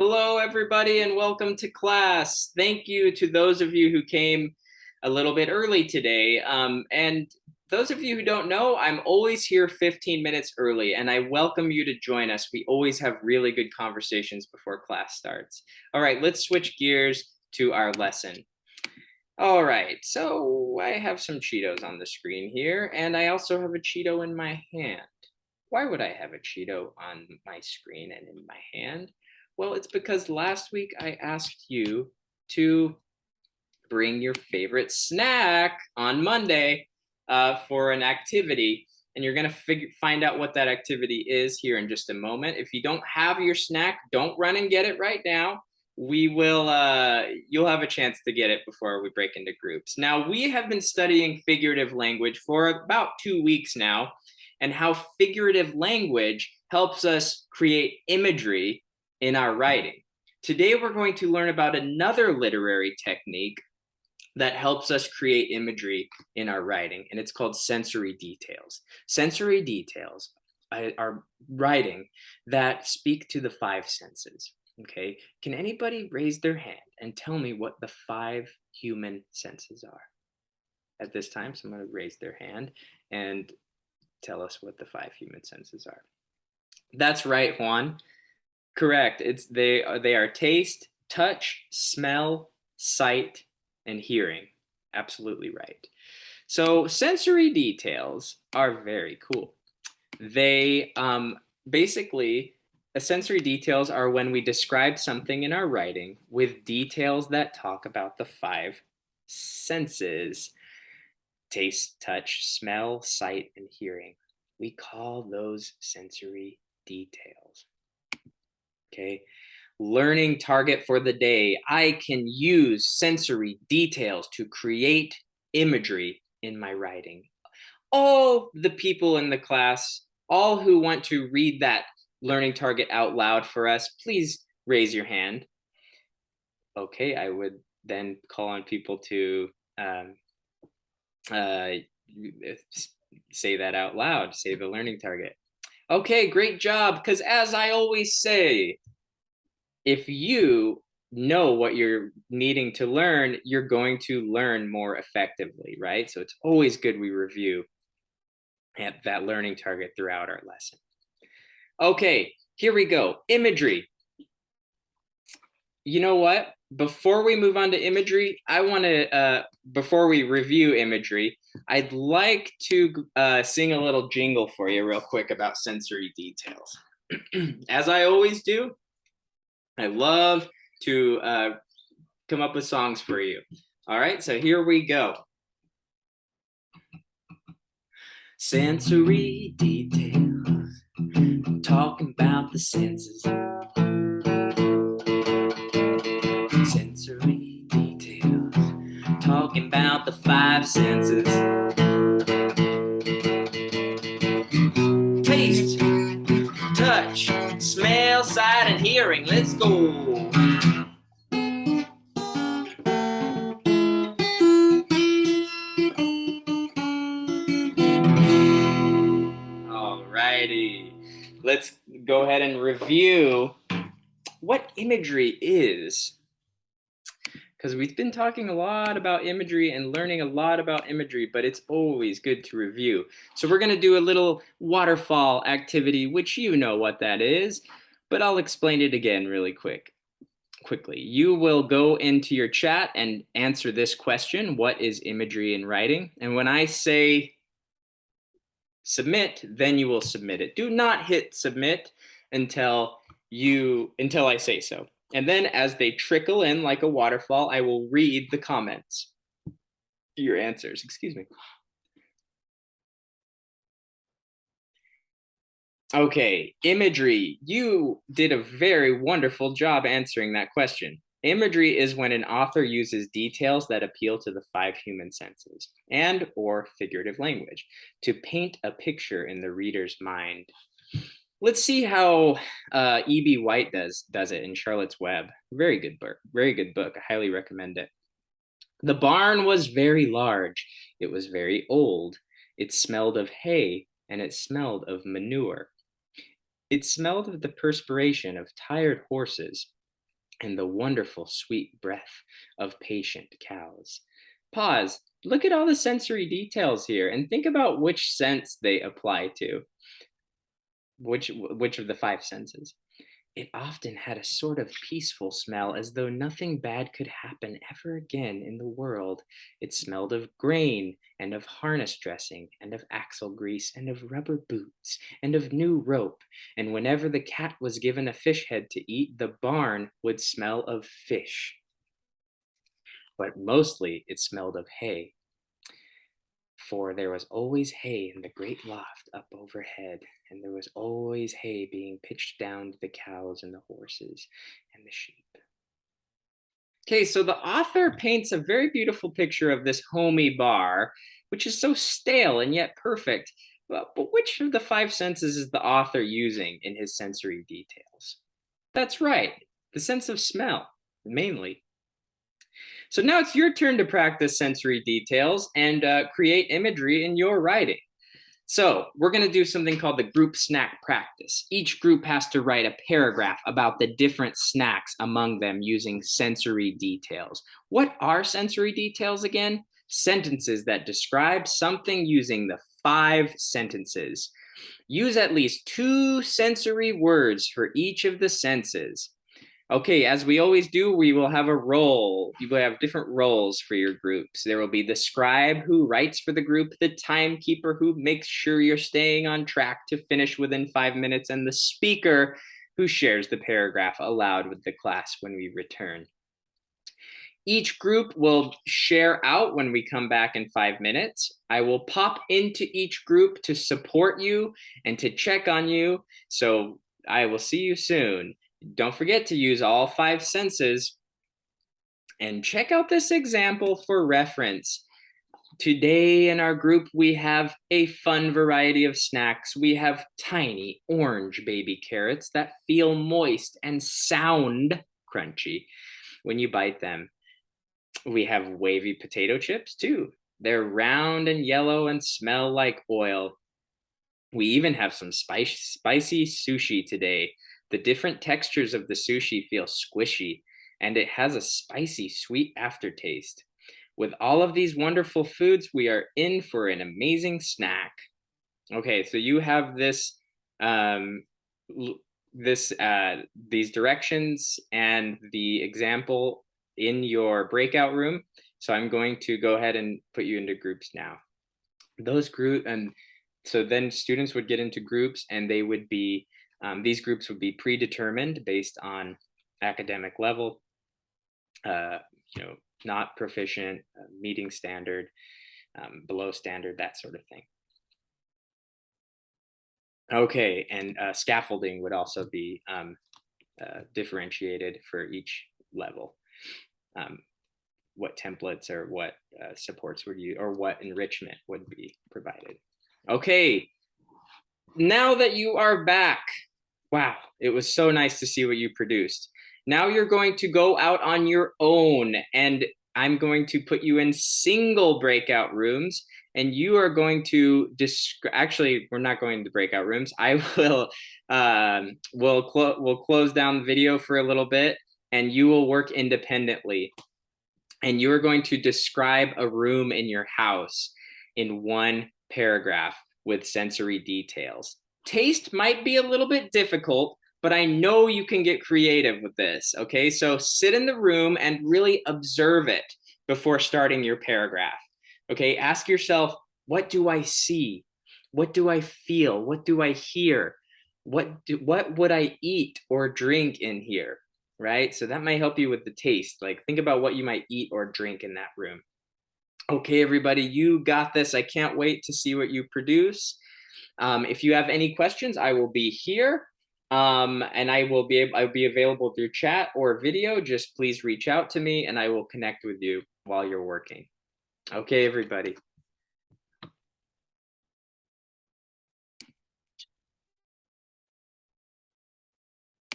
Hello, everybody, and welcome to class. Thank you to those of you who came a little bit early today. And those of you who don't know, I'm always here 15 minutes early, and I welcome you to join us. We always have really good conversations before class starts. All right, let's switch gears to our lesson. All right, so I have some Cheetos on the screen here, and I also have a Cheeto in my hand. Why would I have a Cheeto on my screen and in my hand? Well, it's because last week I asked you to bring your favorite snack on Monday for an activity. And you're going to find out what that activity is here in just a moment. If you don't have your snack, don't run and get it right now. You'll have a chance to get it before we break into groups. Now, we have been studying figurative language for about 2 weeks now, and how figurative language helps us create imagery in our writing. Today, we're going to learn about another literary technique that helps us create imagery in our writing, and it's called sensory details. Sensory details are writing that speak to the five senses. Okay, can anybody raise their hand and tell me what the five human senses are? At this time, someone would raise their hand and tell us what the five human senses are. That's right, Juan. Correct. They are taste, touch, smell, sight, and hearing. Absolutely right. So sensory details are very cool. They basically sensory details are when we describe something in our writing with details that talk about the five senses: taste, touch, smell, sight, and hearing. We call those sensory details. Okay. Learning target for the day. I can use sensory details to create imagery in my writing. All the people in the class, all who want to read that learning target out loud for us, please raise your hand. Okay, I would then call on people to uh, say that out loud, say the learning target. Okay, great job. Because as I always say, if you know what you're needing to learn, you're going to learn more effectively, right? So it's always good we review at that learning target throughout our lesson. Okay, here we go. Imagery. You know what? Before we move on to imagery, before we review imagery, I'd like to sing a little jingle for you real quick about sensory details. As I always do, I love to come up with songs for you. All right, so here we go. Sensory details, talking about the senses. Sensory details, talking about the five senses. Taste, touch, smell, sight, and hearing. Let's go. Alrighty, let's go ahead and review what imagery is. Because we've been talking a lot about imagery and learning a lot about imagery, but it's always good to review. So we're going to do a little waterfall activity, which you know what that is, but I'll explain it again really quickly. You will go into your chat and answer this question: what is imagery in writing? And when I say submit, then you will submit it. Do not hit submit until I say so. And then as they trickle in like a waterfall, I will read the comments, your answers, excuse me. Okay, imagery. You did a very wonderful job answering that question. Imagery is when an author uses details that appeal to the five human senses and or figurative language to paint a picture in the reader's mind. Let's see how E.B. White does it in Charlotte's Web. Very good book. Very good book. I highly recommend it. The barn was very large. It was very old. It smelled of hay and it smelled of manure. It smelled of the perspiration of tired horses. and the wonderful sweet breath of patient cows. Pause. Look at all the sensory details here and think about which sense they apply to. Which of the five senses? It often had a sort of peaceful smell, as though nothing bad could happen ever again in the world. It smelled of grain, and of harness dressing, and of axle grease, and of rubber boots, and of new rope. And whenever the cat was given a fish head to eat, the barn would smell of fish. But mostly it smelled of hay, for there was always hay in the great loft up overhead, and there was always hay being pitched down to the cows and the horses and the sheep. Okay, so the author paints a very beautiful picture of this homey bar, which is so stale and yet perfect. But which of the five senses is the author using in his sensory details? That's right, the sense of smell, mainly. So now it's your turn to practice sensory details and create imagery in your writing. So we're going to do something called the group snack practice. Each group has to write a paragraph about the different snacks among them using sensory details. What are sensory details again? Sentences that describe something using the five sentences. Use at least 2 sensory words for each of the senses. Okay, as we always do, we will have a role. You will have different roles for your groups. There will be the scribe who writes for the group, the timekeeper who makes sure you're staying on track to finish within 5 minutes, and the speaker who shares the paragraph aloud with the class when we return. Each group will share out when we come back in 5 minutes. I will pop into each group to support you and to check on you. So I will see you soon. Don't forget to use all 5 senses. And check out this example for reference. Today in our group, we have a fun variety of snacks. We have tiny orange baby carrots that feel moist and sound crunchy when you bite them. We have wavy potato chips too. They're round and yellow and smell like oil. We even have some spicy sushi today. The different textures of the sushi feel squishy, and it has a spicy, sweet aftertaste. With all of these wonderful foods, we are in for an amazing snack. Okay, so you have this, these directions and the example in your breakout room. So I'm going to go ahead and put you into groups now. So then students would get into groups, and they would be, these groups would be predetermined based on academic level, not proficient, meeting standard, below standard, that sort of thing. Okay, and scaffolding would also be differentiated for each level. What templates or what supports would you, or what enrichment would be provided. Okay, now that you are back, wow, it was so nice to see what you produced. Now you're going to go out on your own, and I'm going to put you in single breakout rooms, and you are going to actually, we're not going to breakout rooms. I will, we'll close down the video for a little bit, and you will work independently. And you're going to describe a room in your house in 1 paragraph with sensory details. Taste might be a little bit difficult, but I know you can get creative with this, okay? So sit in the room and really observe it before starting your paragraph, okay? Ask yourself, what do I see? What do I feel? What do I hear? What would I eat or drink in here, right? So that might help you with the taste. Like, think about what you might eat or drink in that room. Okay, everybody, you got this. I can't wait to see what you produce. If you have any questions, I will be here, and I'll be available through chat or video. Just please reach out to me, and I will connect with you while you're working. Okay, everybody.